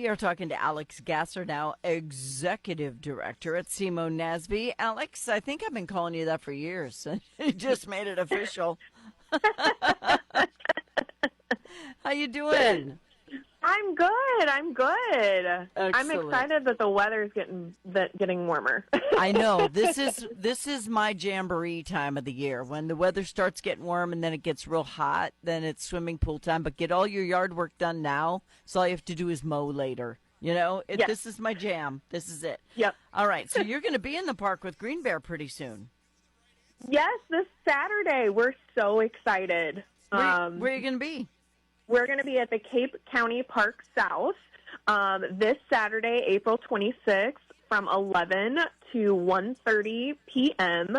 We are talking to Alex Gasser now, Executive Director at Simone Nasby. Alex, I think I've been calling you that for years. You just made it official. How you doing? I'm good. I'm good. I'm Excellent. excited that the weather's getting warmer. I know this is my jamboree time of the year when the weather starts getting warm and then it gets real hot. Then it's swimming pool time. But get all your yard work done now, so all you have to do is mow later. Yes. This is my jam. This is it. Yep. All right, so you're going to be in the park with Green Bear pretty soon. Yes, this Saturday. We're so excited. Where are you going to be? We're going to be at the Cape County Park South this Saturday, April 26th, from 11 to 1:30 p.m.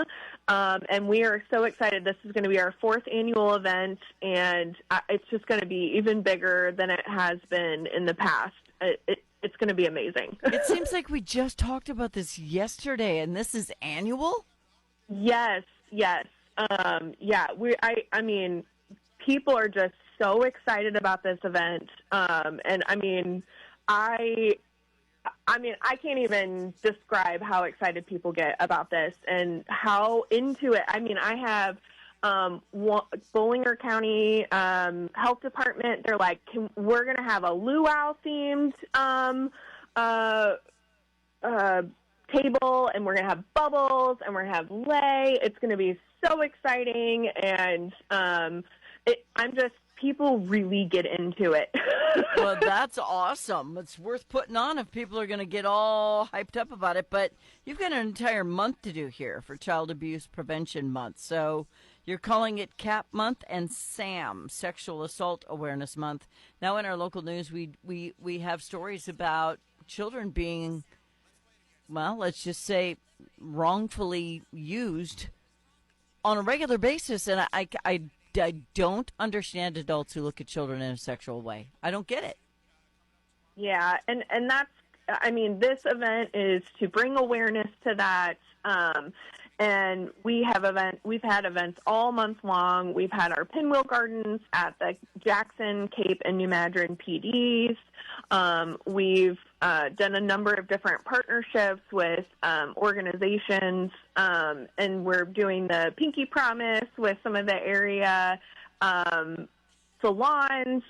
And we are so excited. This is going to be our 4th annual event, and it's just going to be even bigger than it has been in the past. It's going to be amazing. It seems like we just talked about this yesterday, and this is annual? Yes. Yeah. I mean, people are just so excited about this event. And I can't even describe how excited people get about this and how into it. I mean, I have Bollinger County Health Department. They're like, we're going to have a luau themed table, and we're going to have bubbles, and we're going to have lei. It's going to be so exciting, and people really get into it. Well, that's awesome. It's worth putting on if people are going to get all hyped up about it. But you've got an entire month to do here for Child Abuse Prevention Month. So you're calling it CAP Month and SAM, Sexual Assault Awareness Month. Now in our local news, we have stories about children being, well, let's just say wrongfully used on a regular basis. And I don't understand adults who look at children in a sexual way. I don't get it. Yeah, and that's, this event is to bring awareness to that. And we've had events all month long. We've had our pinwheel gardens at the Jackson, Cape, and New Madrid PDs. We've done a number of different partnerships with organizations, and we're doing the Pinky Promise with some of the area salons.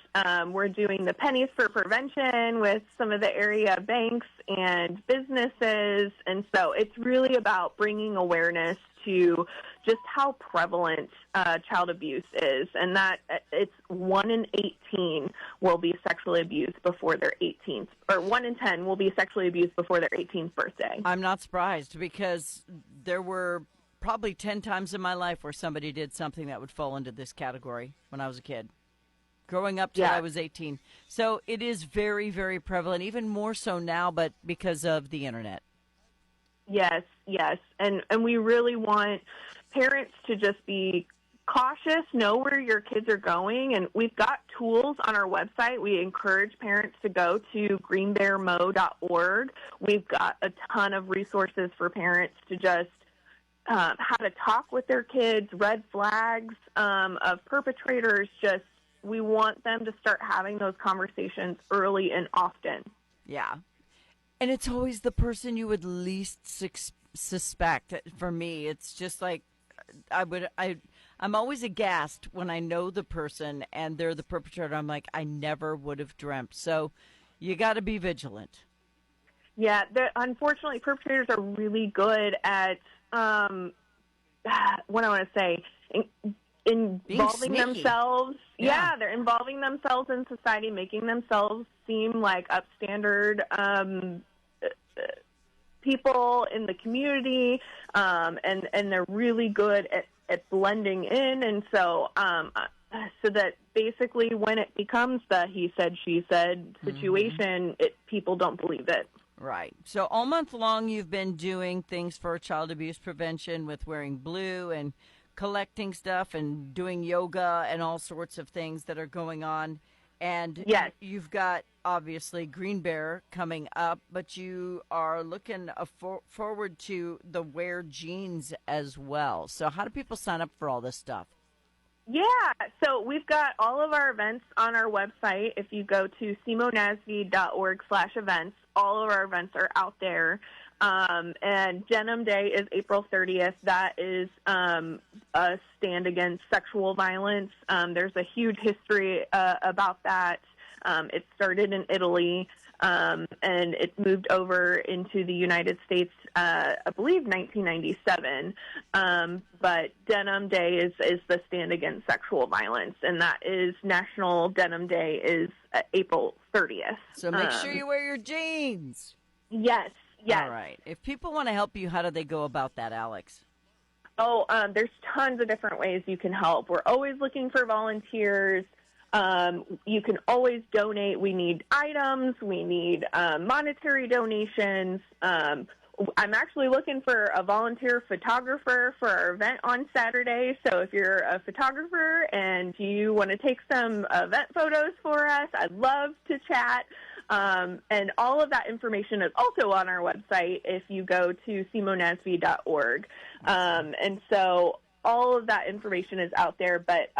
We're doing the Pennies for Prevention with some of the area banks and businesses. And so it's really about bringing awareness to just how prevalent child abuse is, and that it's 1 in 18 will be sexually abused before their 18th, or 1 in 10 will be sexually abused before their 18th birthday. I'm not surprised, because there were probably 10 times in my life where somebody did something that would fall into this category when I was a kid, growing up till I was 18. So it is very, very prevalent, even more so now, but because of the internet. Yes. And we really want parents to just be cautious, know where your kids are going. And we've got tools on our website. We encourage parents to go to greenbearmo.org. We've got a ton of resources for parents to just how to talk with their kids, red flags of perpetrators. Just, we want them to start having those conversations early and often. Yeah. And it's always the person you would least suspect. For me, it's just like I'm always aghast when I know the person and they're the perpetrator. I'm like, I never would have dreamt. So you got to be vigilant. Yeah, unfortunately, perpetrators are really good at what I want to say, involving themselves. Yeah, they're involving themselves in society, making themselves seem like upstandard people in the community, and they're really good at blending in. And so that basically when it becomes the he said, she said situation, people don't believe it. Right. So all month long you've been doing things for child abuse prevention with wearing blue and collecting stuff and doing yoga and all sorts of things that are going on. And yes, you've got, obviously, Green Bear coming up, but you are looking forward to the Wear Jeans as well. So how do people sign up for all this stuff? Yeah, so we've got all of our events on our website. If you go to simonasv.org/events, all of our events are out there. And Denim Day is April 30th. That is a stand against sexual violence. There's a huge history about that. It started in Italy, and it moved over into the United States, I believe, 1997. But Denim Day is the stand against sexual violence, and that is National Denim Day is April 30th. So make sure you wear your jeans. Yes. Yes. All right. If people want to help you, how do they go about that, Alex? Oh, there's tons of different ways you can help. We're always looking for volunteers. You can always donate. We need items. We need monetary donations. I'm actually looking for a volunteer photographer for our event on Saturday. So if you're a photographer and you want to take some event photos for us, I'd love to chat. And all of that information is also on our website if you go to simonasv.org. And so all of that information is out there. But,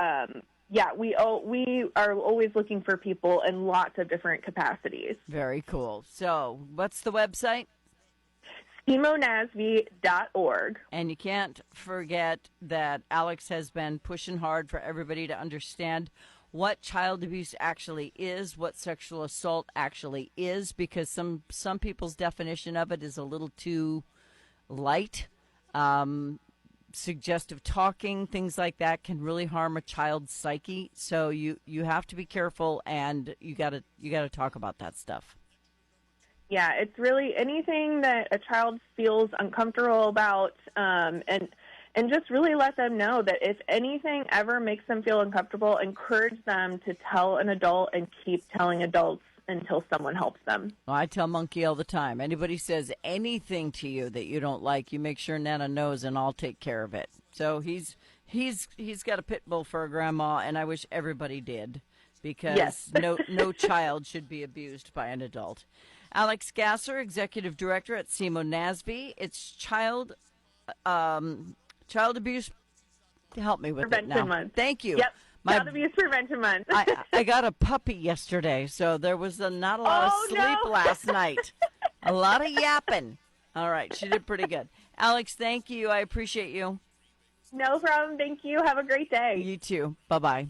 yeah, we are always looking for people in lots of different capacities. Very cool. So what's the website? simonasv.org. And you can't forget that Alex has been pushing hard for everybody to understand what child abuse actually is, what sexual assault actually is, because some people's definition of it is a little too light. Suggestive talking, things like that can really harm a child's psyche. So you have to be careful, and you gotta talk about that stuff. Yeah, it's really anything that a child feels uncomfortable about, and just really let them know that if anything ever makes them feel uncomfortable, encourage them to tell an adult and keep telling adults until someone helps them. Well, I tell Monkey all the time, anybody says anything to you that you don't like, you make sure Nana knows and I'll take care of it. So he's got a pit bull for a grandma, and I wish everybody did, because yes. no child should be abused by an adult. Alex Gasser, Executive Director at Simo NASV. It's Child Abuse. Help me with Prevention it now. Month. Thank you. Yep. Child Abuse Prevention Month. I got a puppy yesterday, so there was not a lot of sleep last night. A lot of yapping. All right, she did pretty good. Alex, thank you. I appreciate you. No problem. Thank you. Have a great day. You too. Bye-bye.